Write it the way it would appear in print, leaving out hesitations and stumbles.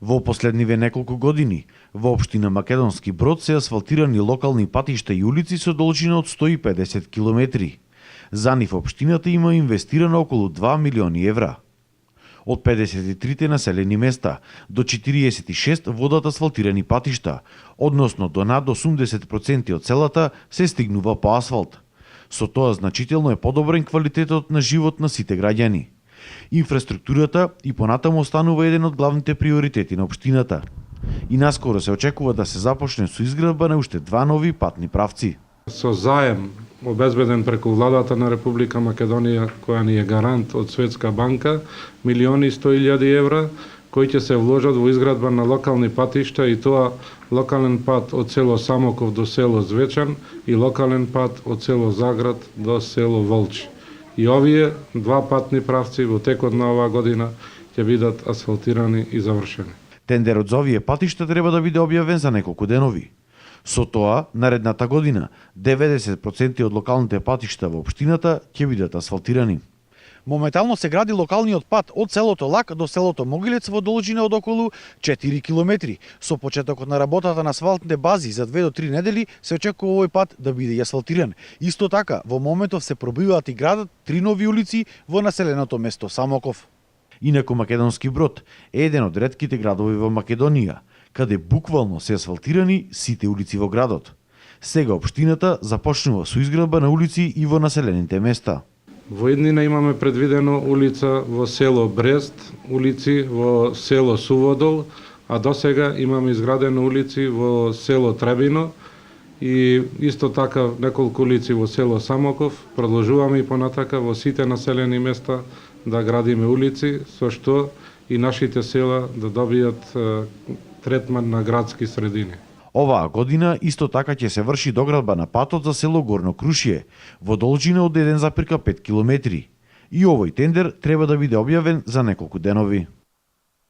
Во последниве неколку години, во општина Македонски Брод се асфалтирани локални патишта и улици со должина од 150 километри. За нив општината има инвестирано околу 2 милиони евра. Од 53 населени места до 46 водат асфалтирани патишта, односно до над 80% од целата се стигнува по асфалт. Со тоа значително е подобрен квалитетот на живот на сите граѓани. Инфраструктурата и понатаму останува еден од главните приоритети на општината. И наскоро се очекува да се започне со изградба на уште 2 нови патни правци. Со заем обезбеден преку владата на Република Македонија, која ни е гарант од Светска банка, 1.100.000 евра, кои ќе се вложат во изградба на локални патишта, и тоа локален пат од село Самоков до село Звечан и локален пат од село Заград до село Волчи. И овие 2 патни правци во текот на оваа година ќе бидат асфалтирани и завршени. Тендерот за овие патишта треба да биде објавен за неколку денови. Со тоа, наредната година, 90% од локалните патишта во општината ќе бидат асфалтирани. Моментално се гради локалниот пат од селото Лак до селото Могилец во должина од околу 4 километри. Со почетокот на работата на асфалтните бази за 2 до 3 недели се очекува овој пат да биде и асфалтиран. Исто така, во моментов се пробиваат и градат 3 нови улици во населеното место Самоков. Инаку Македонски Брод е еден од ретките градови во Македонија, каде буквално се асфалтирани сите улици во градот. Сега општината започнува со изградба на улици и во населените места. Во иднина имаме предвидено улица во село Брест, улици во село Суводол, а досега имаме изградено улици во село Требино и исто така неколку улици во село Самоков. Продолжуваме и понатака во сите населени места да градиме улици, со што и нашите села да добијат третман на градски средини. Оваа година исто така ќе се врши доградба на патот за село Горно Крушие, во должина од 1,5 километри. И овој тендер треба да биде објавен за неколку денови.